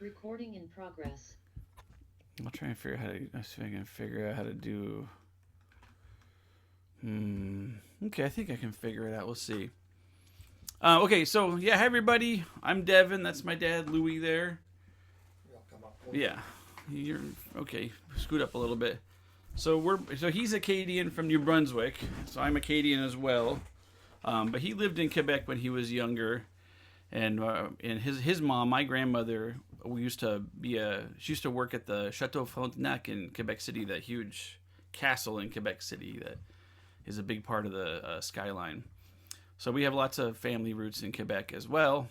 Recording in progress. I'll try and figure out how to. I see if I can figure out how to do. Okay, I think I can figure it out. We'll see. Okay, so yeah, hi everybody. I'm Devon. That's my dad, Louis. There. Yeah, you're okay. Scoot up a little bit. So he's Acadian from New Brunswick. So I'm Acadian as well. But he lived in Quebec when he was younger, and his mom, my grandmother, she used to work at the Chateau Frontenac in Quebec City, that huge castle in Quebec City that is a big part of the skyline. So we have lots of family roots in Quebec as well.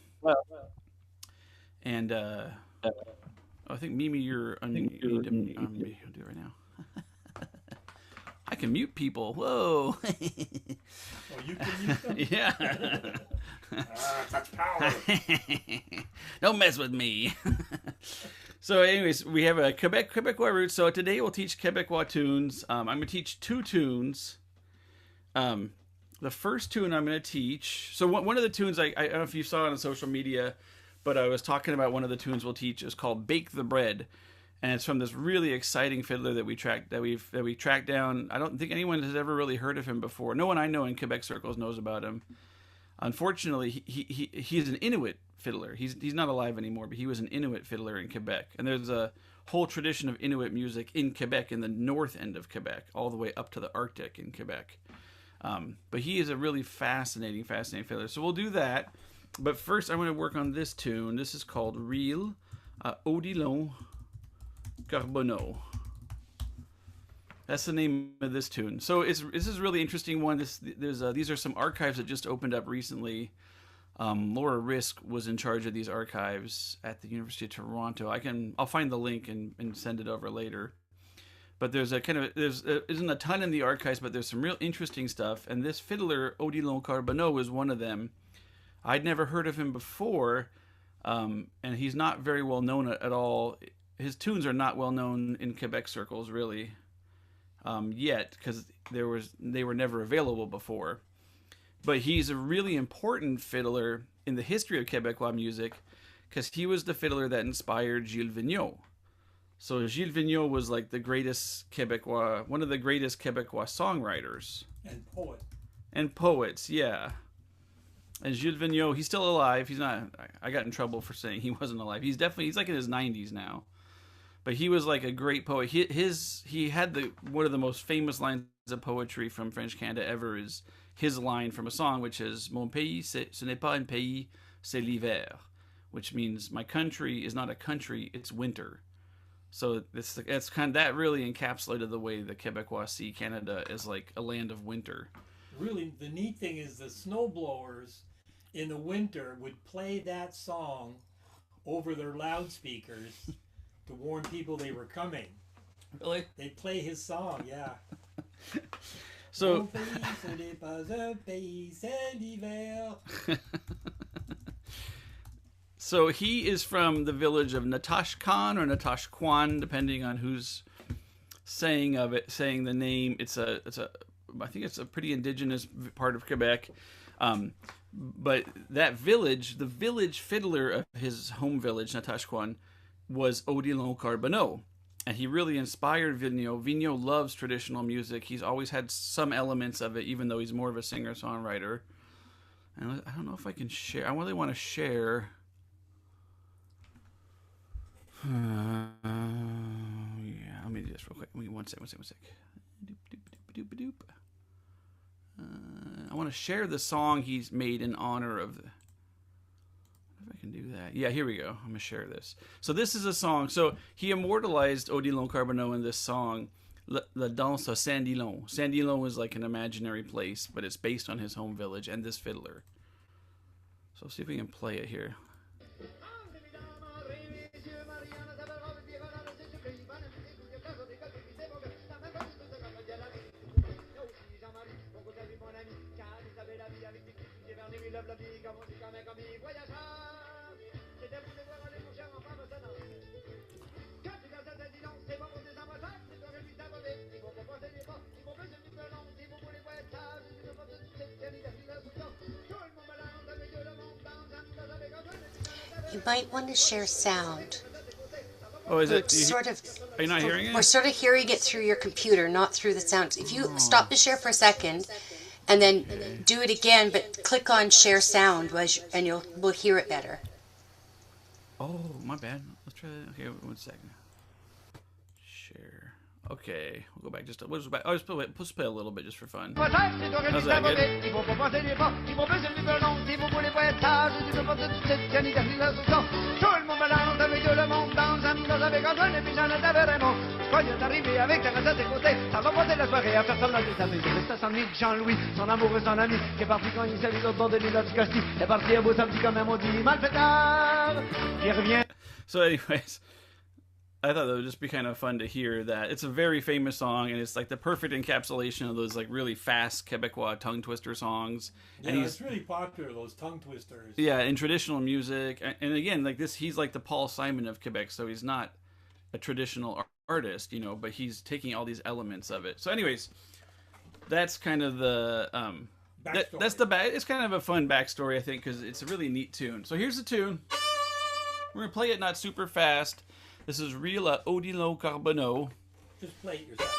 And I think Mimi, you need to I'll do it right now. I can mute people. Whoa. Oh, you can mute them? Yeah. Such power. Don't mess with me. So, anyways, we have a Quebecois root. So today we'll teach Quebecois tunes. I'm going to teach two tunes. The first tune I'm going to teach. So one of the tunes I don't know if you saw it on social media, but I was talking about one of the tunes we'll teach is called "Bake the Bread," and it's from this really exciting fiddler that we tracked down. I don't think anyone has ever really heard of him before. No one I know in Quebec circles knows about him. Unfortunately, he's an Inuit fiddler. He's not alive anymore, but he was an Inuit fiddler in Quebec. And there's a whole tradition of Inuit music in Quebec, in the north end of Quebec, all the way up to the Arctic in Quebec. But he is a really fascinating fiddler. So we'll do that. But first, I'm going to work on this tune. This is called Reel Odilon Carbonneau. That's the name of this tune. So this is a really interesting one. These are some archives that just opened up recently. Laura Risk was in charge of these archives at the University of Toronto. I'll find the link and send it over later. But there isn't a ton in the archives, but there's some real interesting stuff. And this fiddler, Odilon Carbonneau, is one of them. I'd never heard of him before, and he's not very well known at all. His tunes are not well known in Quebec circles, really. Yet, because they were never available before. But he's a really important fiddler in the history of Quebecois music, because he was the fiddler that inspired Gilles Vigneault. So Gilles Vigneault was like one of the greatest Quebecois songwriters. And poets, yeah. And Gilles Vigneault, he's still alive. He's not. I got in trouble for saying he wasn't alive. He's like in his 90s now. But he was like a great poet. He had one of the most famous lines of poetry from French Canada ever is his line from a song, which is "Mon pays, ce n'est pas un pays, c'est l'hiver," which means my country is not a country, it's winter. So it's kind of, that really encapsulated the way the Quebecois see Canada as like a land of winter. Really, the neat thing is the snowblowers in the winter would play that song over their loudspeakers to warn people they were coming. Really? They'd play his song, yeah. So, so he is from the village of Natashquan or Natashquan, depending on who's saying the name. I think it's a pretty indigenous part of Quebec. But that village, the village fiddler of his home village, Natashquan, was Odilon Carbonneau. And he really inspired Vigneault. Vigneault loves traditional music. He's always had some elements of it, even though he's more of a singer-songwriter. And I don't know if I can share. I really want to share. Yeah, let me do this real quick. Wait, one sec. Doop. I want to share the song he's made in honor of the... If I can do that. Yeah, here we go. I'm going to share this. So this is a song. So he immortalized Odilon Carbonneau in this song, La Danse à Saint-Dilon. Saint-Dilon is like an imaginary place, but it's based on his home village and this fiddler. So let's see if we can play it here. You might want to share sound. Oh, is it? Sort of. Are you not hearing it? We're sort of hearing it through your computer, not through the sound. If you stop the share for a second, and then do it again, but click on share sound, and we'll hear it better. Oh, my bad. Let's try that. Okay, 1 second. Share. Okay, we'll go back just. We'll just back. Let's play a little bit just for fun. How's that good? So, anyways. I thought that would just be kind of fun to hear that. It's a very famous song, and it's like the perfect encapsulation of those like really fast Quebecois tongue twister songs. Yeah, and it's really popular, those tongue twisters. Yeah, in traditional music. And again, like this, he's like the Paul Simon of Quebec, so he's not a traditional artist, you know, but he's taking all these elements of it. So anyways, that's kind of the... that's the it's kind of a fun backstory, I think, because it's a really neat tune. So here's the tune. We're going to play it not super fast. This is Real Odilon Carbonneau. Just play it yourself.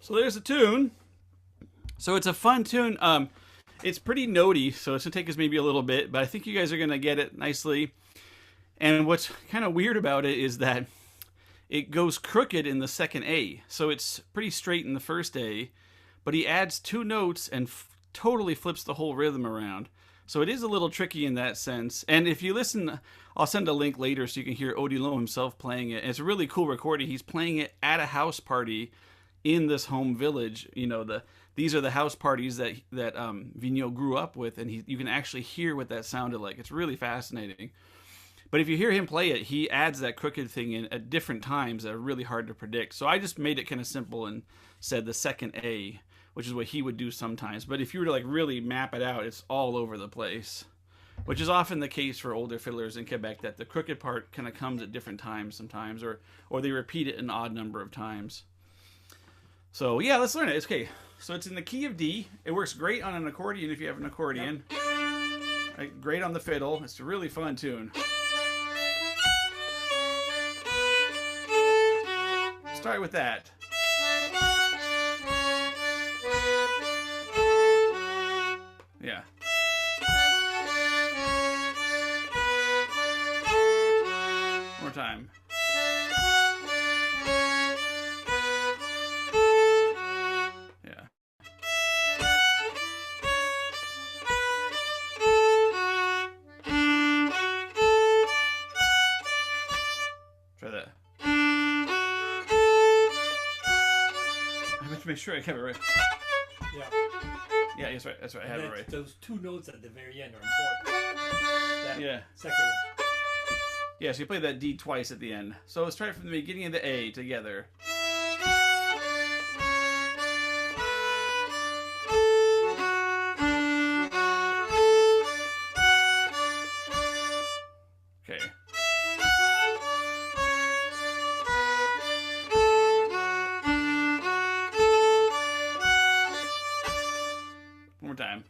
So there's a tune. So it's a fun tune. It's pretty notey, so it's going to take us maybe a little bit, but I think you guys are going to get it nicely. And what's kind of weird about it is that it goes crooked in the second A. So it's pretty straight in the first A, but he adds 2 notes and totally flips the whole rhythm around. So it is a little tricky in that sense. And if you listen, I'll send a link later so you can hear Odilon himself playing it. And it's a really cool recording. He's playing it at a house party in this home village. You know, these are the house parties that Vigneault grew up with, and you can actually hear what that sounded like. It's really fascinating. But if you hear him play it, he adds that crooked thing in at different times that are really hard to predict. So I just made it kind of simple and said the second A, which is what he would do sometimes. But if you were to like really map it out, it's all over the place, which is often the case for older fiddlers in Quebec, that the crooked part kind of comes at different times sometimes, or they repeat it an odd number of times. So yeah, let's learn it. It's okay. So it's in the key of D. It works great on an accordion if you have an accordion. Yep. Right, great on the fiddle. It's a really fun tune. Start with that. Yeah. One more time. Yeah. Try that. I have to make sure I have it right. Yeah. Yeah, that's right. That's right. I have it right. Those 2 notes at the very end are important. That Yeah. second one. Yeah, so you play that D twice at the end. So let's try it from the beginning of the A together. Okay. One more time.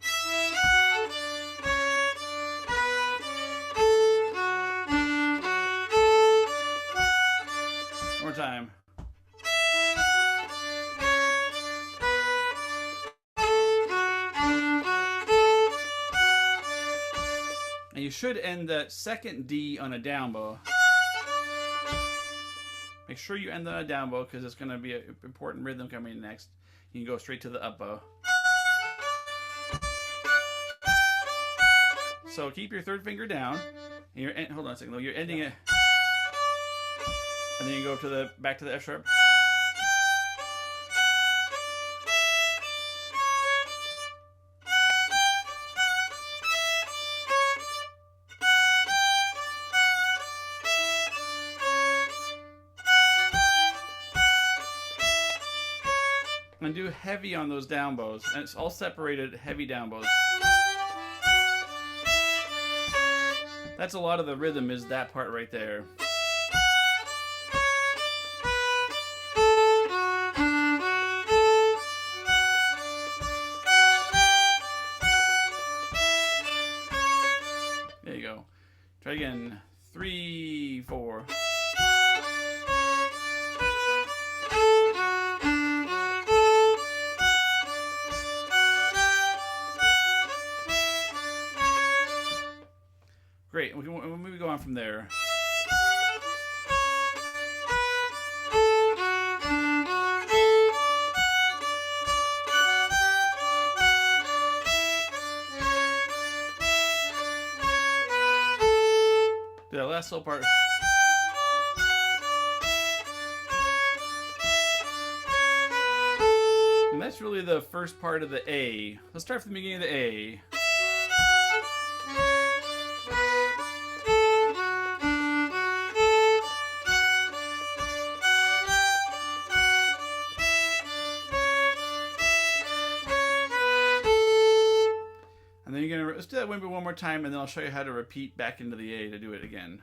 One more time. And you should end that second D on a down bow. Make sure you end on a down bow because it's going to be an important rhythm coming next. You can go straight to the up bow. So keep your third finger down. And you're hold on a second. You're ending it, and then you go to the back to the F sharp. And do heavy on those down bows, and it's all separated heavy down bows. That's a lot of the rhythm, is that part right there. There you go. Try again. 3, 4. Great. We'll maybe go on from there. Do that last little part. And that's really the first part of the A. Let's start from the beginning of the A. And then you're gonna let's do that maybe one more time, and then I'll show you how to repeat back into the A to do it again.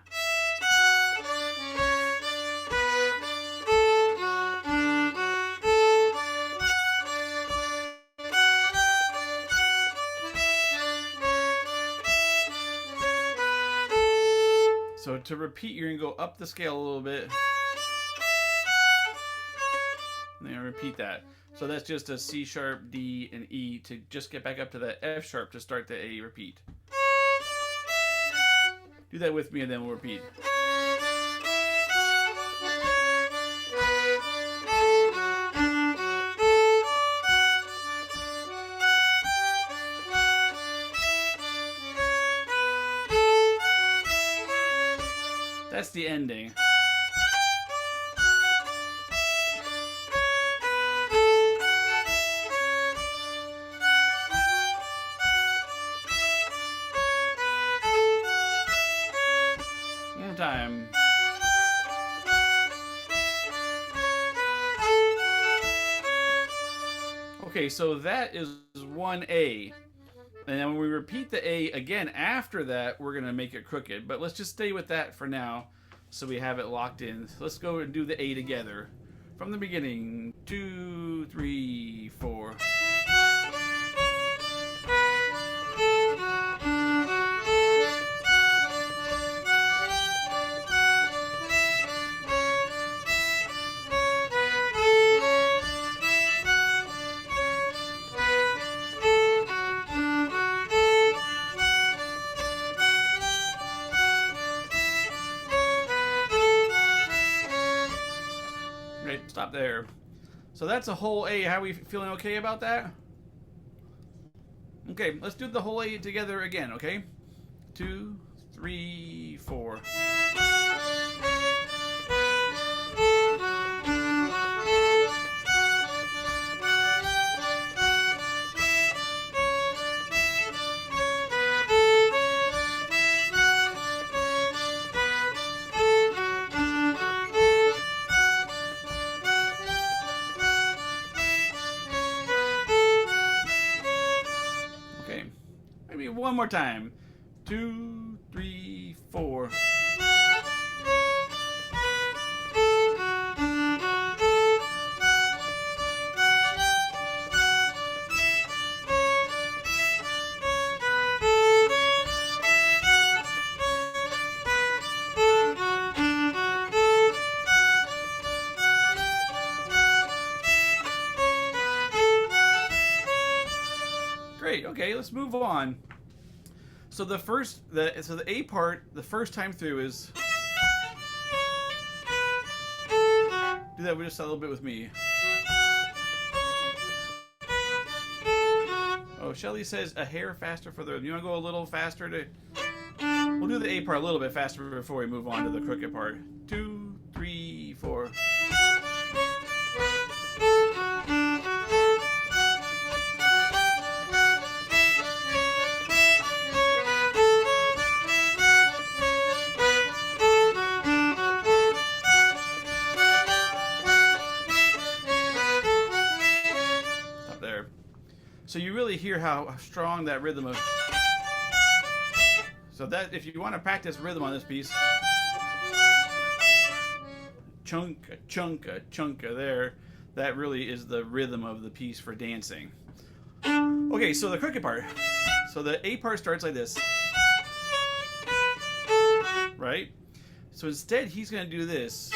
So to repeat, you're gonna go up the scale a little bit, and then repeat that. So that's just a C sharp, D, and E to just get back up to that F sharp to start the A repeat. Do that with me and then we'll repeat. That's the ending. Time. Okay, so that is 1A. And then when we repeat the A again after that, we're going to make it crooked. But let's just stay with that for now so we have it locked in. So let's go and do the A together. From the beginning. 2, 3, 4. Stop there. So that's a whole A. How are we feeling okay about that? Okay, let's do the whole A together again, okay? 2, 3, 4. Maybe one more time. 2, 3, 4. Great. Okay, let's move on. So the A part, the first time through is do that just a little bit with me. Oh, Shelly says a hair faster for the rhythm. You want to go a little faster to? We'll do the A part a little bit faster before we move on to the crooked part. 2, 3, 4. Up there. So you really hear how strong that rhythm of. So that if you want to practice rhythm on this piece, chunka, chunka, chunka there, that really is the rhythm of the piece for dancing. Okay, so the crooked part. So the A part starts like this. Right? So instead he's going to do this.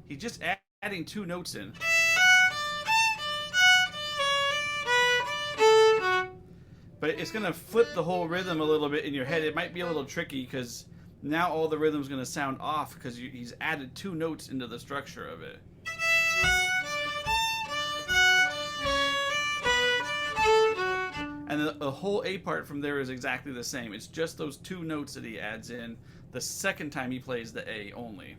He's just adding 2 notes in. But it's going to flip the whole rhythm a little bit in your head. It might be a little tricky because now all the rhythm's going to sound off because he's added 2 notes into the structure of it. And the whole A part from there is exactly the same. It's just those 2 notes that he adds in the second time he plays the A only.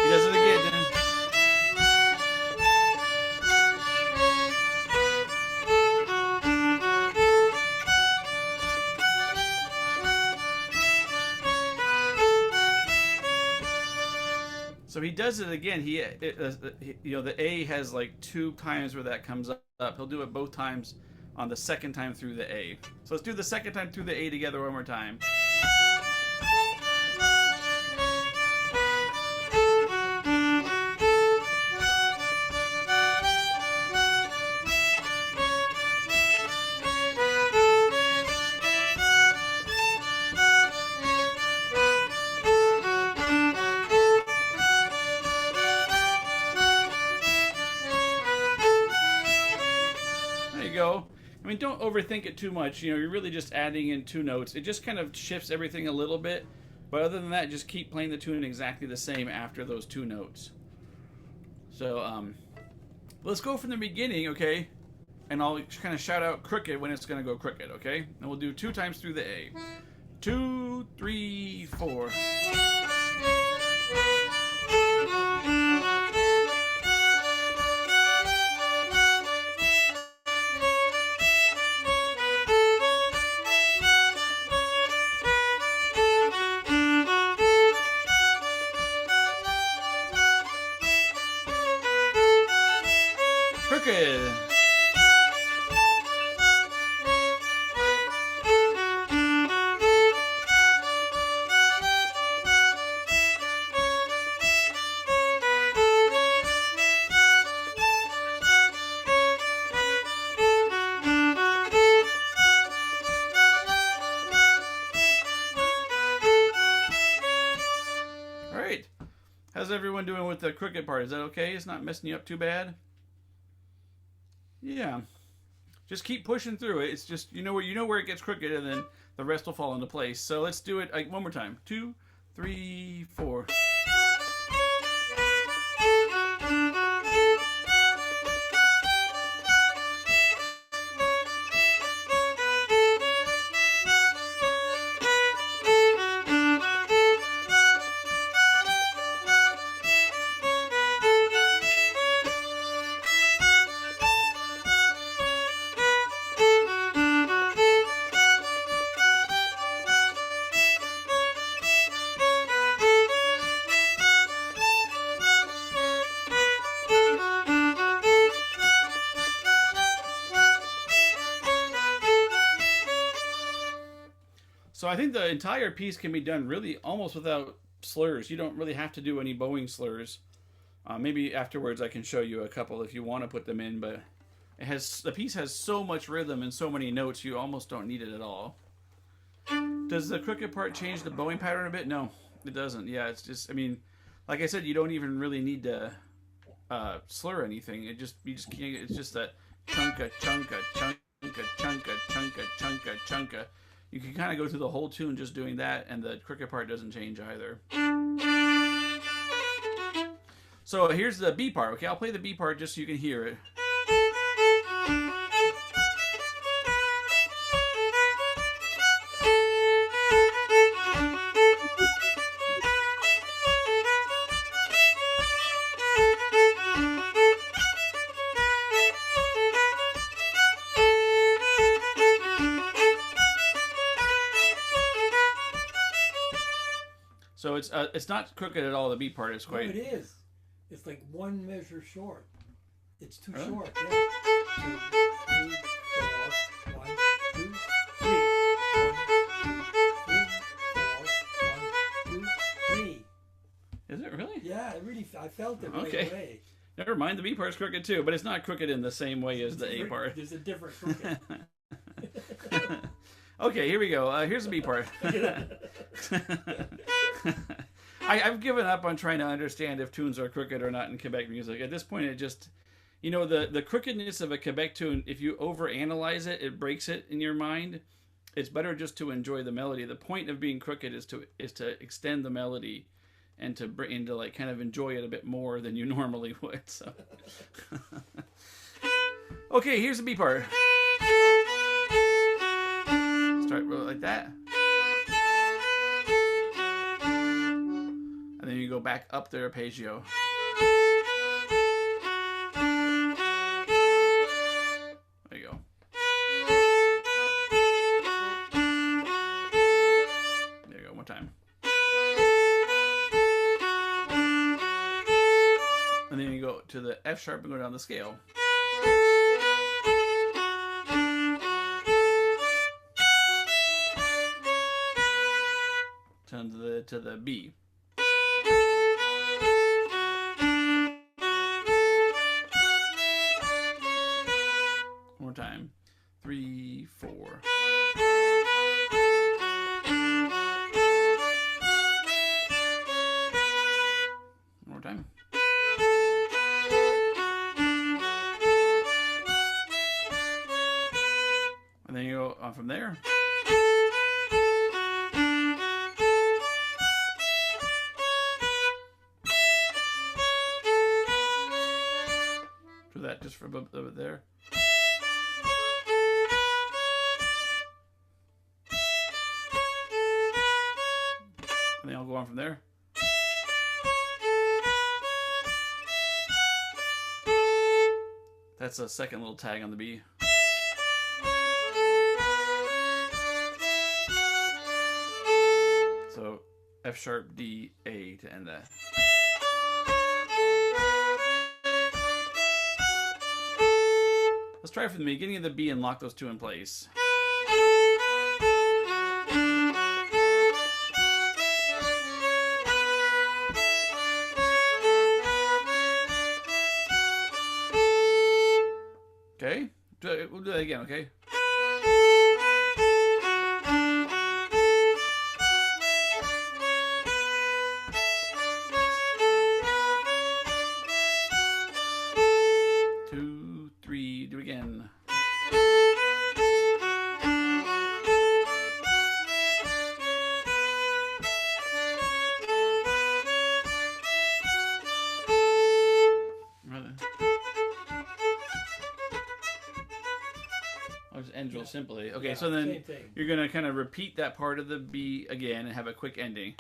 He does it again. So he does it again. The A has like 2 times where that comes up. He'll do it both times on the second time through the A. So let's do the second time through the A together one more time. Go. I mean, don't overthink it too much. You're really just adding in 2 notes. It just kind of shifts everything a little bit. But other than that, just keep playing the tune exactly the same after those 2 notes. So, let's go from the beginning, okay? And I'll kind of shout out crooked when it's going to go crooked, okay? And we'll do 2 times through the A. 2, 3, 4. Crooked. All right. How's everyone doing with the crooked part? Is that okay? It's not messing you up too bad? Yeah. Just keep pushing through it. It's just you know where it gets crooked, and then the rest will fall into place. So let's do it one more time. 2, 3, 4. So I think the entire piece can be done really almost without slurs. You don't really have to do any bowing slurs. Maybe afterwards I can show you a couple if you want to put them in, but The piece has so much rhythm and so many notes, you almost don't need it at all. Does the crooked part change the bowing pattern a bit? No, it doesn't. Yeah, it's just, I mean, like I said, you don't even really need to slur anything. You just can't. It's just that chunka chunka chunka chunka chunka chunka chunka. You can kind of go through the whole tune just doing that, and the crooked part doesn't change either. So here's the B part. Okay, I'll play the B part just so you can hear it. So it's not crooked at all. The B part is quite. No, it is. It's like one measure short. It's too Really? short. Yeah. 2, 3, 4, 1, 2, 3. 1, 2, 3, 4, 1, 2, 3. Is it really? Yeah, I felt it Okay. right away. Never mind. The B part's crooked too, but it's not crooked in the same way as the A part. There's a different crooked. Okay, here we go. Here's the B part. I've given up on trying to understand if tunes are crooked or not in Quebec music. At this point, it just, the crookedness of a Quebec tune, if you overanalyze it, it breaks it in your mind. It's better just to enjoy the melody. The point of being crooked is to extend the melody and to like kind of enjoy it a bit more than you normally would. So, okay, here's the B part. Start like that. And then you go back up the arpeggio. There you go. There you go, one time. And then you go to the F sharp and go down the scale. To the B. One more time. 3, 4. One more time. And then you go on from there. That just for a bit there. And then I'll go on from there. That's a second little tag on the B. So F sharp, D, A to end that. Let's try from the beginning of the B and lock those two in place. Okay, we'll do that again, okay? Do it again. I'll just end real simply. Okay, yeah, so then you're going to kind of repeat that part of the B again and have a quick ending.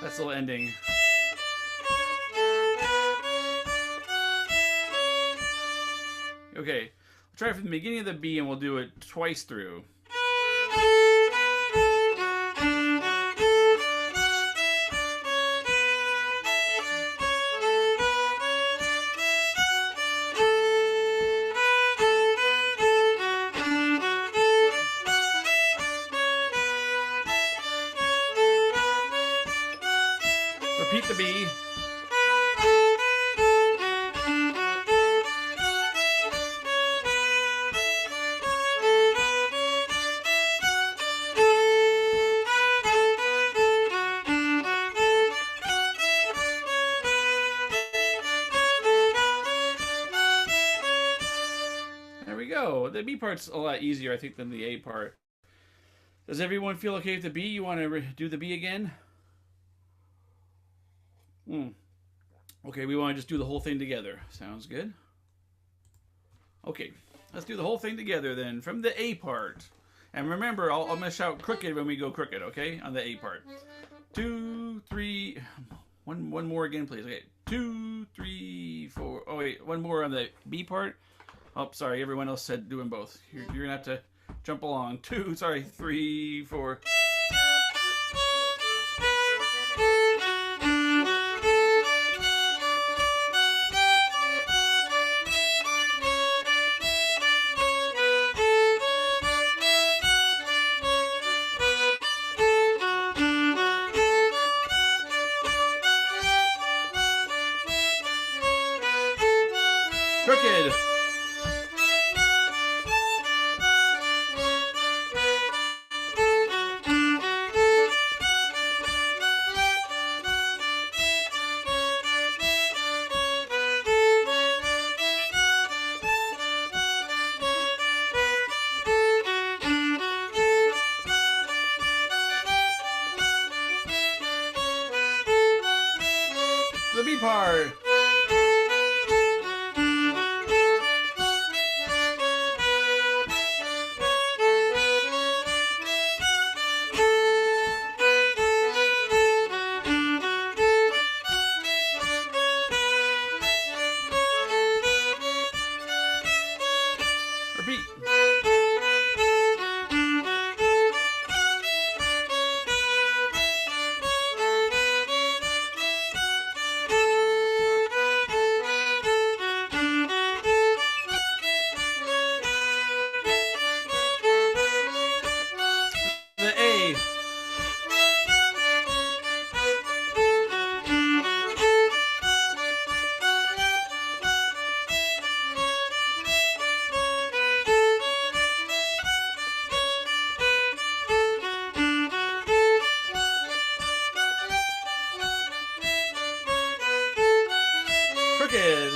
That's the little ending. Okay, we'll try it from the beginning of the B and we'll do it twice through. the B. There we go. The B part's a lot easier, I think, than the A part. Does everyone feel okay with the B? You want to do the B again? Okay, we want to just do the whole thing together. Sounds good. Okay, let's do the whole thing together then, from the A part. And remember, I'm going to shout crooked when we go crooked, okay? On the A part. 2, 3... One more again, please. Okay, 2, 3, 4... Oh, wait, one more on the B part. Oh, sorry, everyone else said doing both. You're going to have to jump along. 2, sorry, 3, 4... Crooked. The B part. Repeat. The A. Crooked.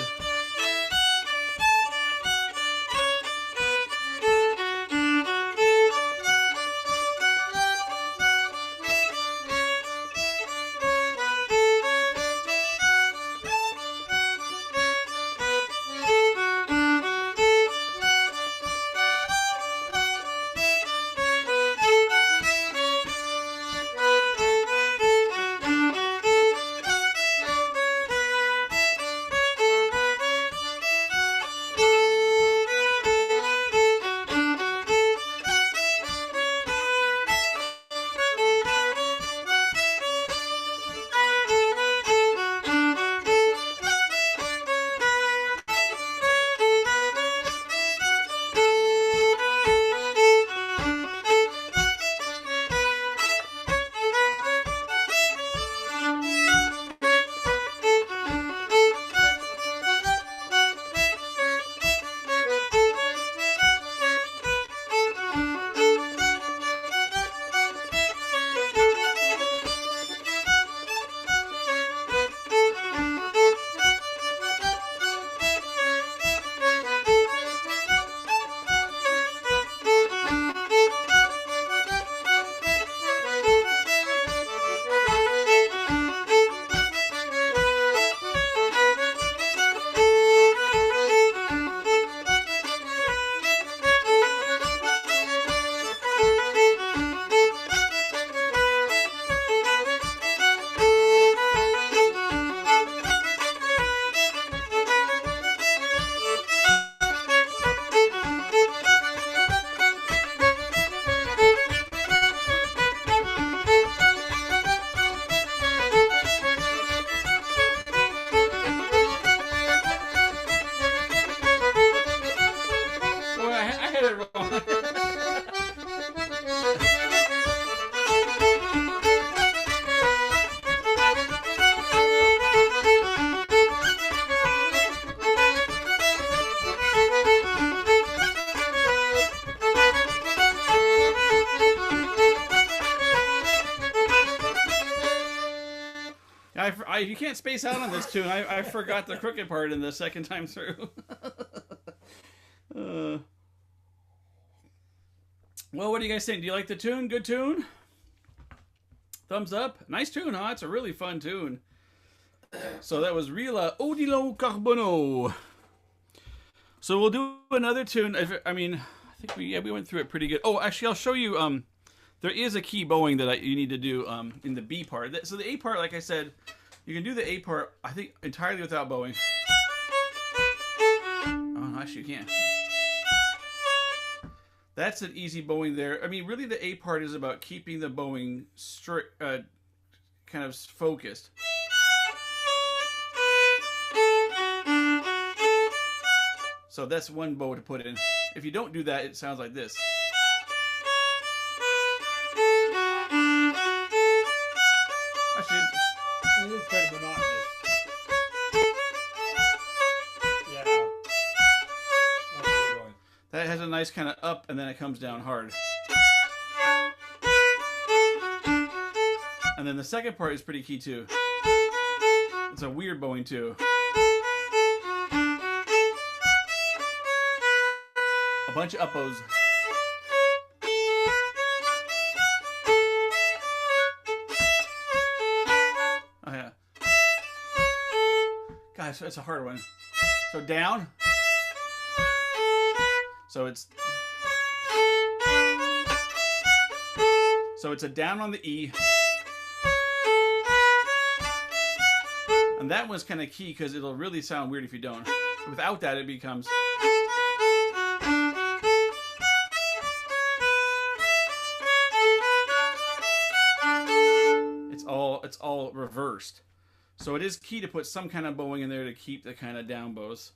you can't space out on this tune. I forgot the crooked part in the second time through. Well, what do you guys think? Do you like the tune? Good tune? Thumbs up. Nice tune, huh? It's a really fun tune. So that was Rila Odilo Carbono. So we'll do another tune. I think we went through it pretty good. Oh, actually, I'll show you. There is a key bowing that you need to do in the B part. So the A part, like I said, you can do the A part, I think, entirely without bowing. Oh, actually, you can't. That's an easy bowing there. I mean, really, the A part is about keeping the bowing straight, kind of focused. So that's one bow to put in. If you don't do that, it sounds like this. Actually, It is kind of monotonous. Yeah. That's a good one. that has a nice kind of up, and then it comes down hard. And then the second part is pretty key too. It's a weird bowing too. A bunch of up-bows. Oh yeah. Guys, it's a hard one. So down. So it's a down on the E. And that one's kind of key because it'll really sound weird if you don't. Without that, it becomes. It's all reversed. So it is key to put some kind of bowing in there to keep the kind of down bows.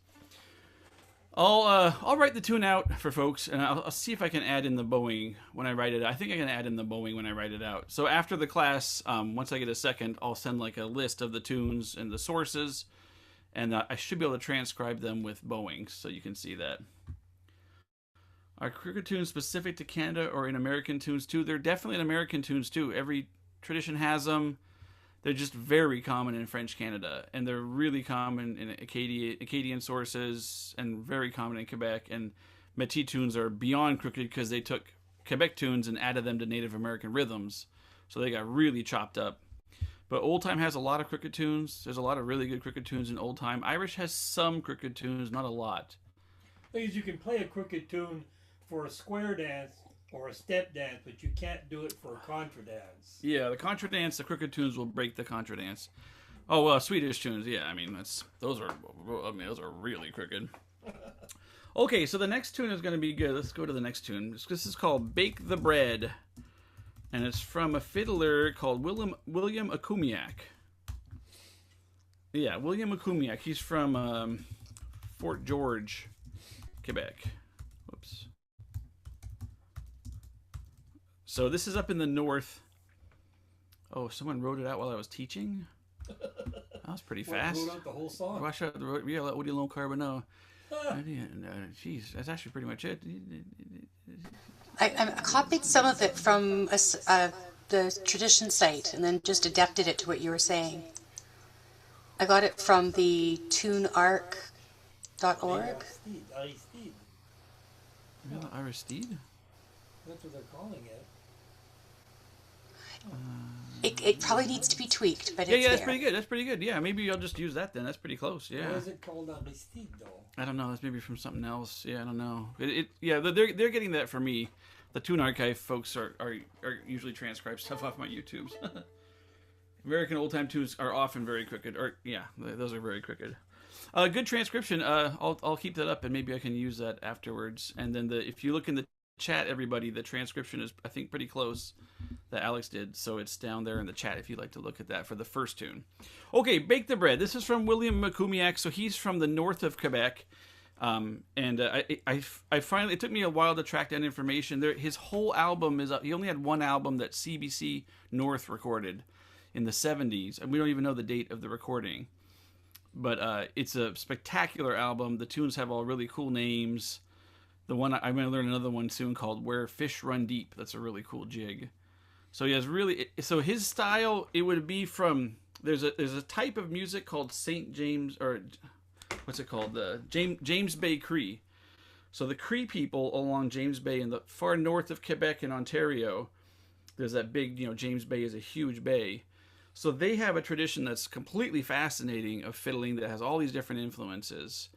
I'll write the tune out for folks, and I'll see if I can add in the bowing when I write it. I think I can add in the bowing when I write it out. So after the class, once I get a second, I'll send like a list of the tunes and the sources, and I should be able to transcribe them with bowing, so you can see that. Are cricket tunes specific to Canada or in American tunes too? They're definitely in American tunes too. Every tradition has them. They're just very common in French Canada, and they're really common in Acadian sources, and very common in Quebec. And Métis tunes are beyond crooked because they took Quebec tunes and added them to Native American rhythms, so they got really chopped up. But old time has a lot of cricket tunes. There's a lot of really good cricket tunes in old time. Irish has some cricket tunes, not a lot. The thing is, you can play a crooked tune for a square dance or a step dance, but you can't do it for a contra dance. Yeah, the contra dance, the cricket tunes will break the contra dance. Oh, Swedish tunes, yeah. I mean, those are really crooked. Okay, so the next tune is going to be good. Let's go to the next tune. This is called "Bake the Bread," and it's from a fiddler called William Akumiak. Yeah, William Akumiak. He's from Fort George, Quebec. Whoops. So this is up in the north. Oh, someone wrote it out while I was teaching? That was pretty fast. Wrote out the whole song. Watch out the road. Yeah, let Woody Lone Carbonell. Jeez, that's actually pretty much it. I copied some of it from the tradition site and then just adapted it to what you were saying. I got it from the tunearc.org. Aristide. Aristide? That's what they're calling it. It probably needs to be tweaked, but Yeah, it's that's there. pretty good. That's pretty good. Yeah, maybe I'll just use that then. That's pretty close. Yeah. Why is it called Aristide, though? I don't know. That's maybe from something else. Yeah, I don't know. Yeah, they're getting that for me. The Tune Archive folks are usually transcribe stuff off my YouTubes. American old time tunes are often very crooked. Or yeah, those are very crooked. Good transcription. I'll keep that up and maybe I can use that afterwards. And then if you look in the chat, everybody, the transcription is I think pretty close that Alex did. So it's down there in the chat if you'd like to look at that for the first tune. Okay, Bake the Bread. This is from William Makumiak. So he's from the north of Quebec. I finally, it took me a while to track down information. His whole album is up. He only had one album that CBC North recorded in the 70s, and we don't even know the date of the recording. But it's a spectacular album. The tunes have all really cool names. The one I'm going to learn another one soon called "Where Fish Run Deep." That's a really cool jig. So he has really. So his style, it would be from there's a type of music called Saint James, or what's it called? The James Bay Cree. So the Cree people along James Bay in the far north of Quebec and Ontario, there's that big, James Bay is a huge bay. So they have a tradition that's completely fascinating of fiddling that has all these different influences.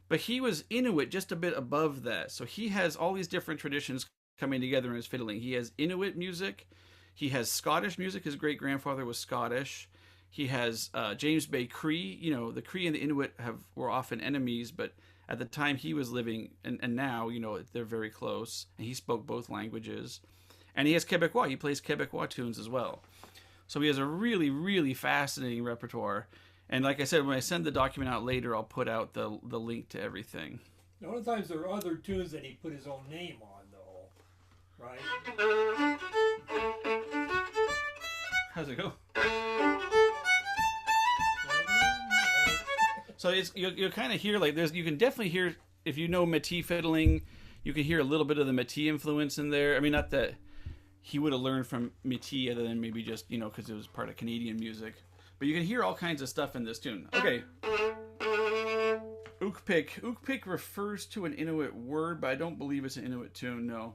But he was Inuit just a bit above that. So he has all these different traditions coming together in his fiddling. He has Inuit music. He has Scottish music. His great-grandfather was Scottish. He has James Bay Cree. The Cree and the Inuit were often enemies, but at the time he was living, and now, they're very close, and he spoke both languages. And he has Quebecois. He plays Quebecois tunes as well. So he has a really, really fascinating repertoire. And like I said, when I send the document out later, I'll put out the link to everything. A lot of times there are other tunes that he put his own name on, though, right? How's it go? So you'll kind of hear, like, you can definitely hear, if you know Métis fiddling, you can hear a little bit of the Métis influence in there. I mean, not that he would have learned from Métis other than maybe just, because it was part of Canadian music. But you can hear all kinds of stuff in this tune. Okay. Ukpik. Ukpik refers to an Inuit word, but I don't believe it's an Inuit tune, no.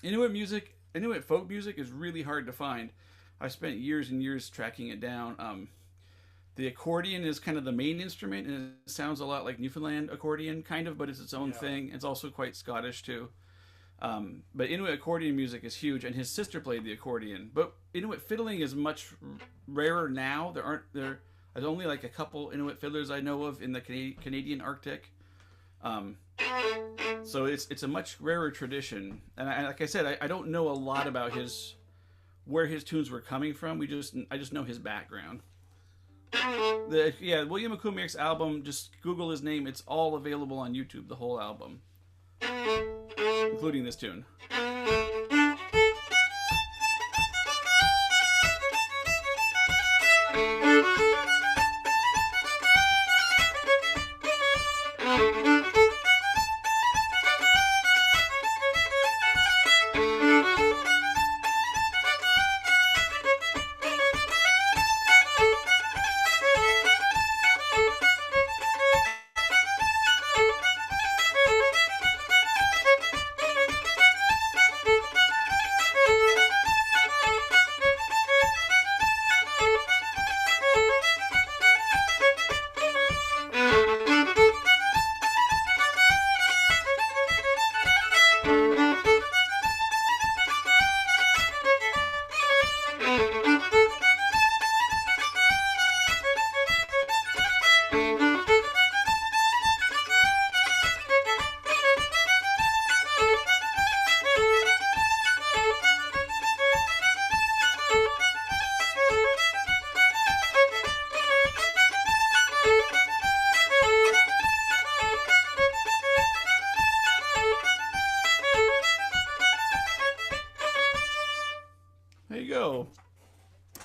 Inuit folk music is really hard to find. I spent years and years tracking it down. The accordion is kind of the main instrument, and it sounds a lot like Newfoundland accordion, kind of, but it's its own thing. It's also quite Scottish, too. But Inuit accordion music is huge, and his sister played the accordion. But Inuit fiddling is much rarer now. There's only like a couple Inuit fiddlers I know of in the Canadian Arctic. So it's a much rarer tradition. And like I said, I don't know a lot about where his tunes were coming from. I just know his background. William Akumiak's album, just Google his name. It's all available on YouTube, the whole album, including this tune.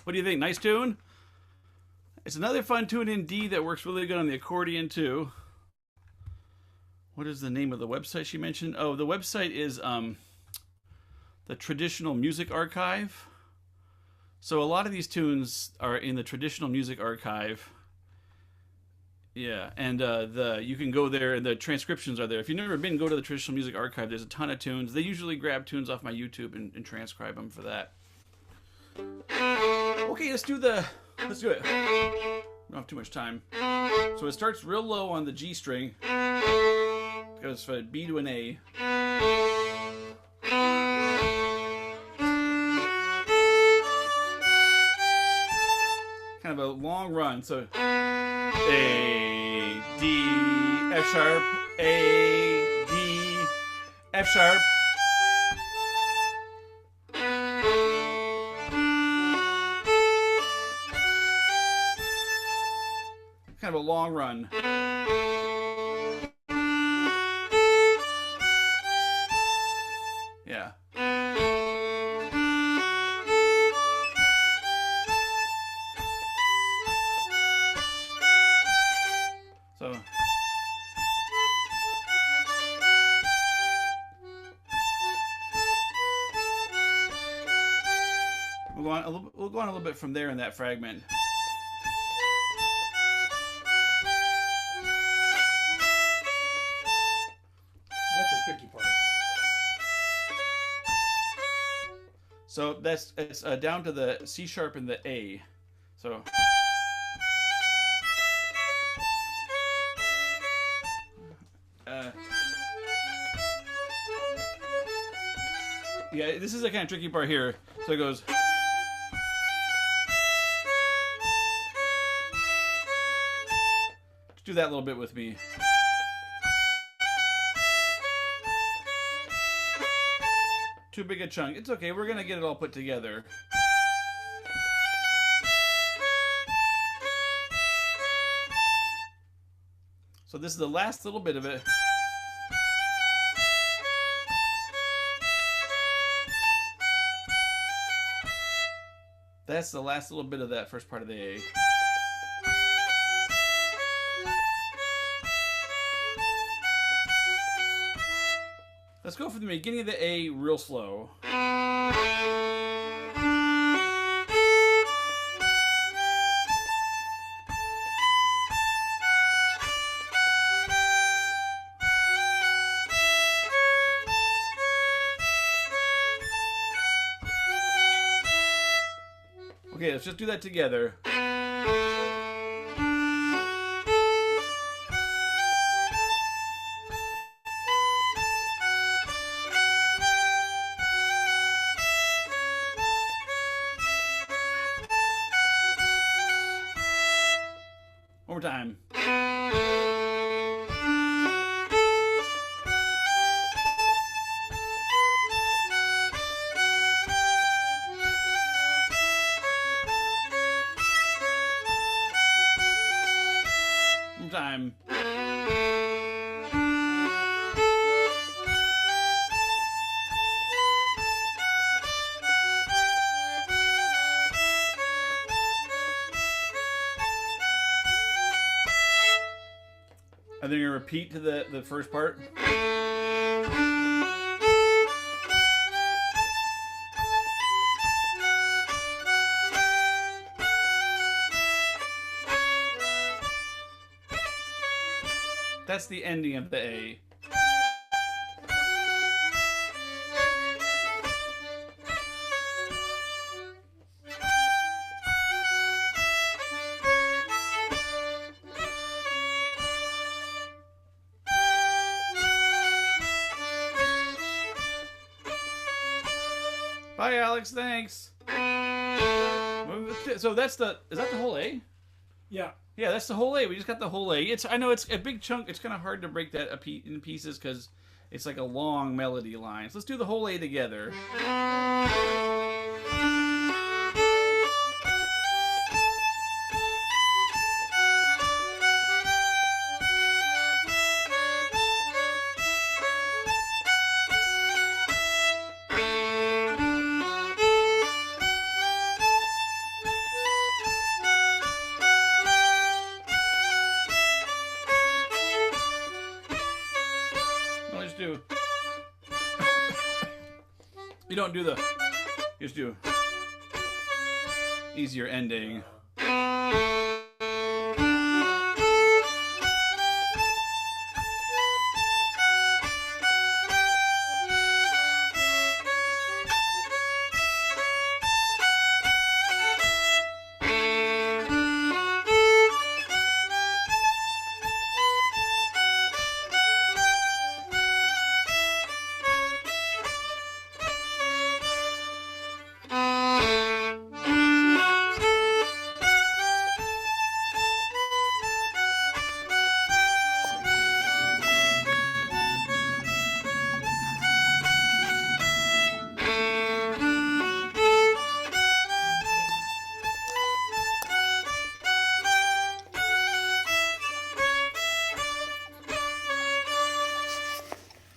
What do you think? Nice tune? It's another fun tune in D that works really good on the accordion too. What is the name of the website she mentioned? Oh, the website is the Traditional Music Archive. So a lot of these tunes are in the Traditional Music Archive. Yeah, and you can go there, and the transcriptions are there. If you've never been, go to the Traditional Music Archive. There's a ton of tunes. They usually grab tunes off my YouTube and transcribe them for that. Okay, let's do it. We don't have too much time. So it starts real low on the G string. Goes from a B to an A. Kind of a long run. So A, D, F sharp, A, D, F sharp. Kind of a long run. Yeah. So we'll go on a little bit from there in that fragment. So it's down to the C sharp and the A. So. Yeah, this is the kind of tricky part here. So it goes. Just do that a little bit with me. Too big a chunk. It's okay. We're gonna get it all put together. So this is the last little bit of it. That's the last little bit of that first part of the A. Let's go from the beginning of the A real slow. Okay, let's just do that together. One more time. One more time. And then you're gonna repeat to the first part. That's the ending of the A. Bye, Alex. Thanks. So is that the whole A? Yeah. Yeah, that's the whole A. We just got the whole A. I know it's a big chunk. It's kind of hard to break that in pieces because it's like a long melody line. So let's do the whole A together. You don't do the. You just do easier ending.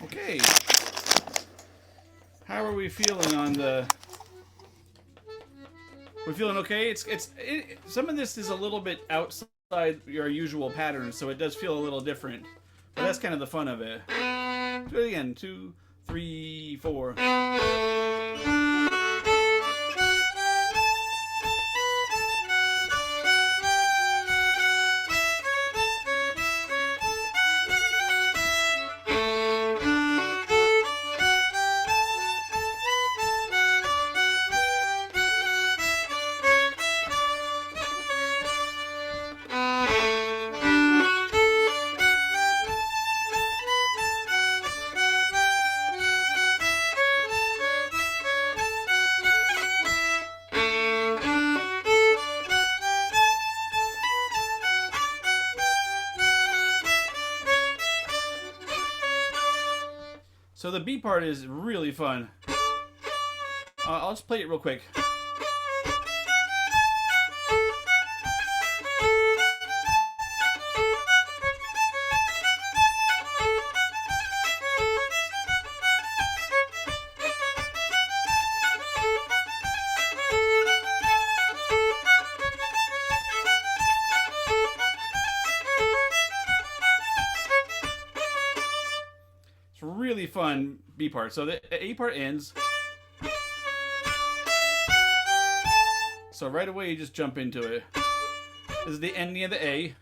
Okay. How are we feeling on the... We're feeling okay? Some of this is a little bit outside your usual pattern, so it does feel a little different. But that's kind of the fun of it. Do it again. 2, 3, 4. the B part is really fun. I'll just play it real quick. It's really fun B part. So the A part ends. So right away you just jump into it. This is the ending of the A.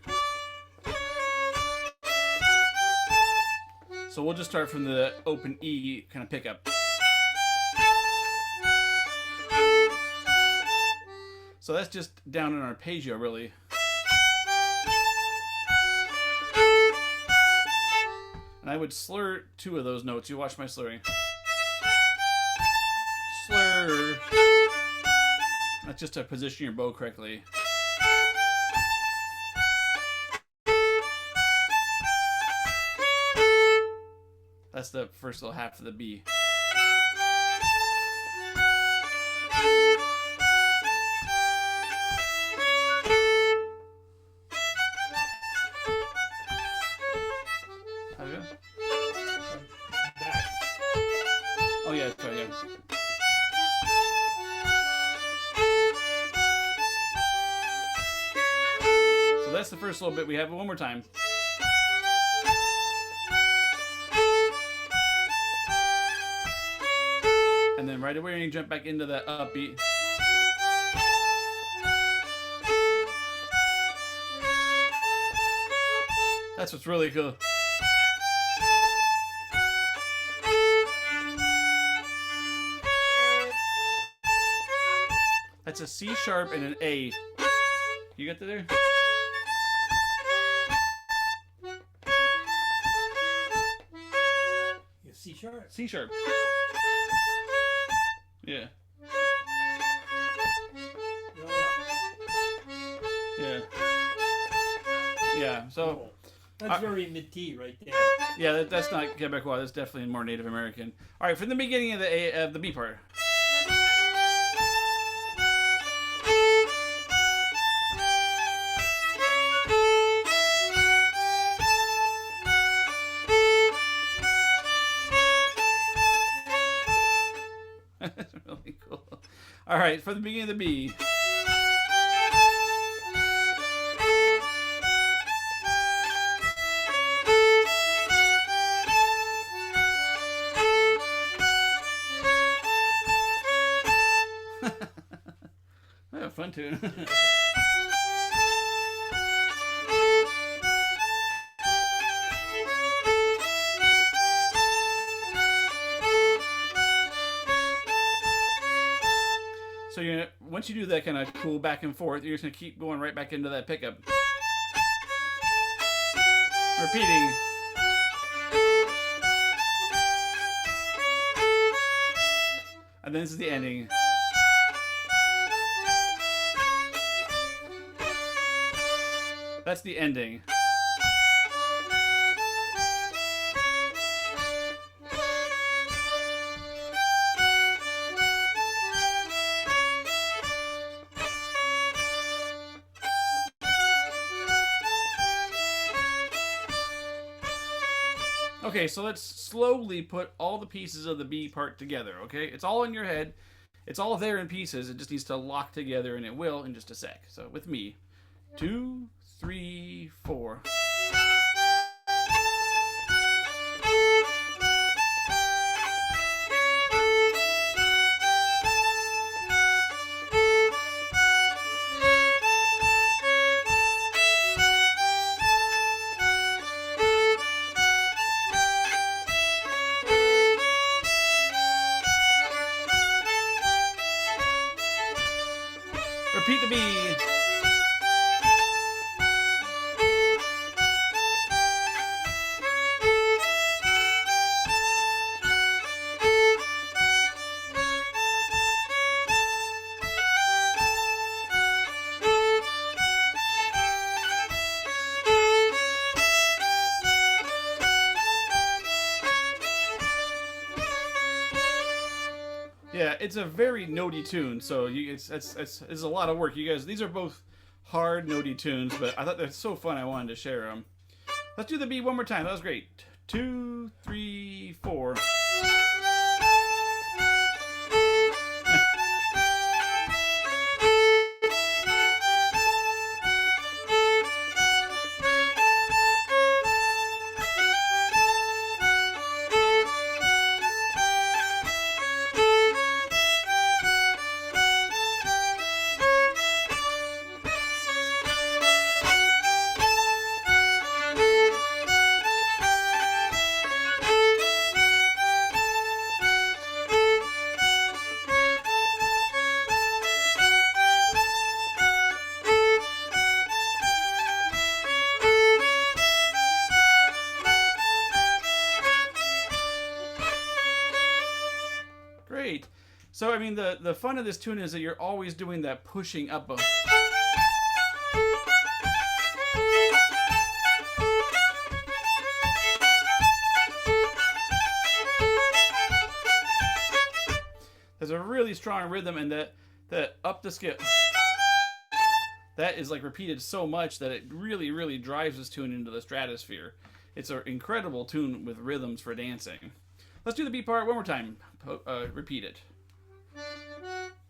So we'll just start from the open E kind of pickup. So that's just down in arpeggio, really. And I would slur 2 of those notes. You watch my slurring. Slur. That's just to position your bow correctly. That's the first little half of the B. How's it go? Back. Oh yeah, sorry, yeah. So that's the first little bit. We have it one more time. And then right away you jump back into that upbeat. That's what's really cool. That's a C sharp and an A. You got that there? Yeah, C sharp. C sharp. Yeah. Yeah. Yeah. So. Cool. That's very Métis right there. Yeah, that's not Quebecois. That's definitely more Native American. All right, from the beginning of the B part. That's really cool. All right, from the beginning of the B. Fun tune. So you're gonna, once you do that kind of cool back and forth, you're just gonna keep going right back into that pickup, repeating. And then this is the ending. That's the ending. Okay, so let's slowly put all the pieces of the B part together, okay? It's all in your head. It's all there in pieces. It just needs to lock together, and it will in just a sec. So with me, 2, 3, 4. Repeat the B. Yeah, it's a very notey tune, so it's a lot of work. You guys, these are both hard notey tunes, but I thought they're so fun. I wanted to share them. Let's do the B one more time. That was great. 2, 3, 4. Great. So, I mean, the fun of this tune is that you're always doing that pushing up. There's a really strong rhythm, and that up the scale, that is like repeated so much that it really, really drives this tune into the stratosphere. It's an incredible tune with rhythms for dancing. Let's do the B part one more time. Repeat it.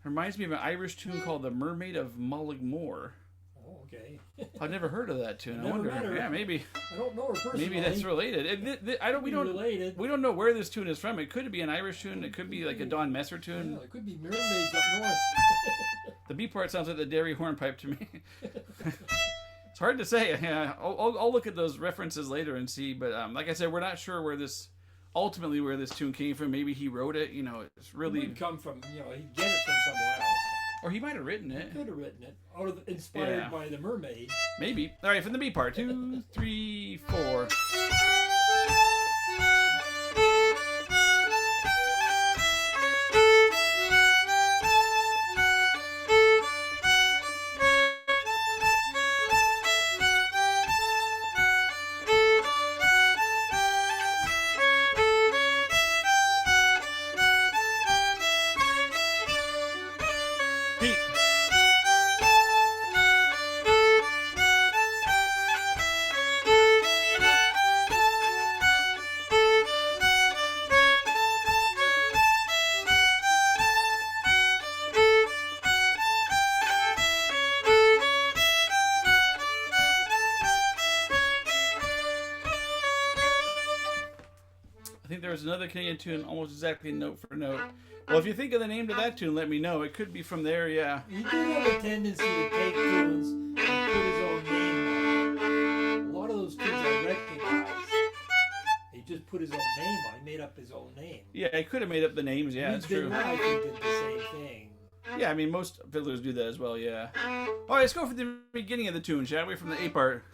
Reminds me of an Irish tune called "The Mermaid of Mullaghmore." Oh, okay. I've never heard of that tune. I Never wonder. met her. Yeah, maybe. I don't know her personally. Maybe that's related. I don't. We don't. Related. We don't know where this tune is from. It could be an Irish tune. It could be like a Don Messer tune. Yeah, it could be mermaids up north. The B part sounds like the Derry hornpipe to me. It's hard to say. Yeah, I'll look at those references later and see. But like I said, we're not sure where this tune came from. Maybe he wrote it. You know, it's really. It would come from, he'd get it from somewhere else. Or he might have written it. He could have written it. Inspired by the mermaid. Maybe. All right, from the B part. 2, 3, 4. I think there was another Canadian tune, almost exactly note for note. Well, if you think of the name to that tune, let me know. It could be from there, yeah. He did have a tendency to take tunes and put his own name on it. A lot of those tunes I recognize, he just put his own name on. He made up his own name. Yeah, he could have made up the names, yeah, that's true. I think did the same thing. Yeah, I mean, most fiddlers do that as well, yeah. All right, let's go for the beginning of the tune, shall we? From the A part.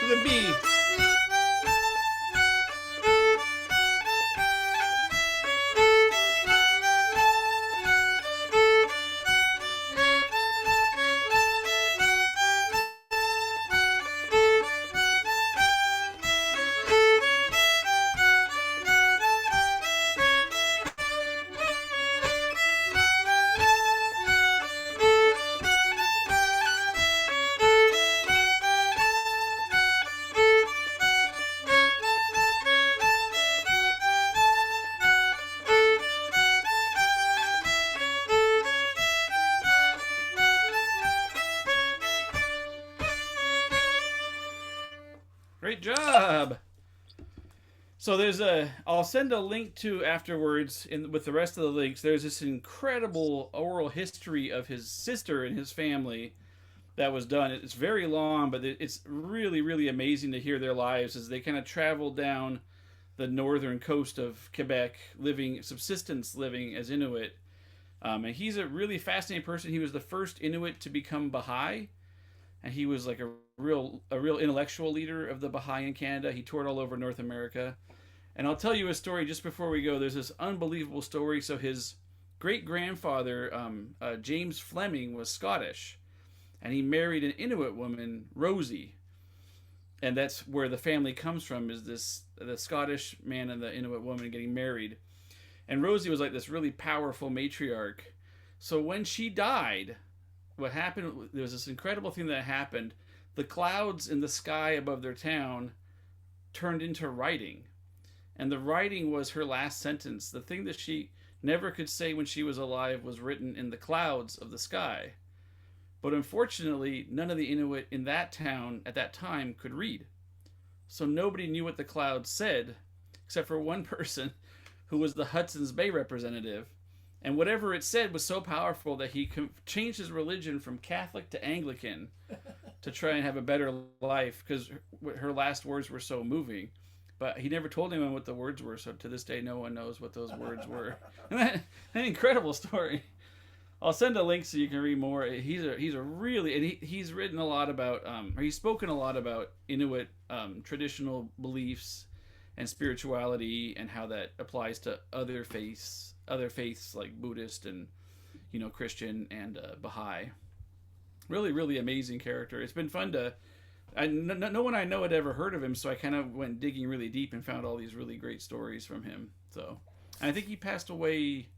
The B. Great job. So I'll send a link to afterwards with the rest of the links. There's this incredible oral history of his sister and his family that was done. It's very long, but it's really, really amazing to hear their lives as they kind of travel down the northern coast of Quebec, subsistence living as Inuit. And he's a really fascinating person. He was the first Inuit to become Baha'i, and he was like a real intellectual leader of the Baha'i in Canada. He toured all over North America. And I'll tell you a story just before we go. There's this unbelievable story. So his great-grandfather, James Fleming, was Scottish, and he married an Inuit woman, Rosie. And that's where the family comes from, is the Scottish man and the Inuit woman getting married. And Rosie was like this really powerful matriarch. So when she died, what happened, there was this incredible thing that happened. The clouds in the sky above their town turned into writing. And the writing was her last sentence. The thing that she never could say when she was alive was written in the clouds of the sky. But unfortunately, none of the Inuit in that town at that time could read. So nobody knew what the clouds said, except for one person who was the Hudson's Bay representative. And whatever it said was so powerful that he changed his religion from Catholic to Anglican to try and have a better life, because her last words were so moving. But he never told anyone what the words were, so to this day, no one knows what those words were. An incredible story. I'll send a link so you can read more. He's a really, and he's written a lot about, or he's spoken a lot about Inuit traditional beliefs and spirituality, and how that applies to other faiths like Buddhist and Christian and Baha'i. Really, really amazing character. It's been fun to. No one I know had ever heard of him, so I kind of went digging really deep and found all these really great stories from him. So, and I think he passed away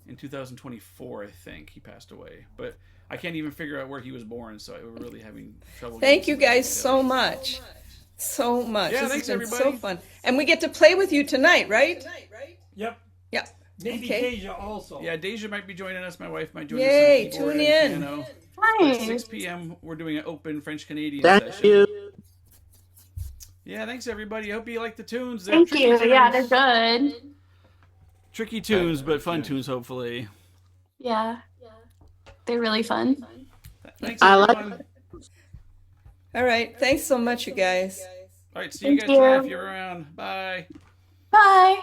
in 2024. I think he passed away, but I can't even figure out where he was born, so we're really having trouble. Thank you guys so much. So much. Yeah, this thanks has been everybody. so fun. And we get to play with you tonight, right? Yep. Yeah. Maybe Okay. Deja also. Yeah, Deja might be joining us. My wife might join Yay, us. Tune tune in. Piano. Hi. At 6 p.m. we're doing an open French Canadian Thank session. you. Yeah, thanks everybody. I hope you like the tunes. They're Thank tricky you. Yeah, tunes. they're good. Tricky tunes, but fun tunes, hopefully. Yeah. They're really fun. Thanks I like everyone. All right. Thanks so much, you guys. All right, see you Thank guys tonight you. if you're around. Bye. Bye.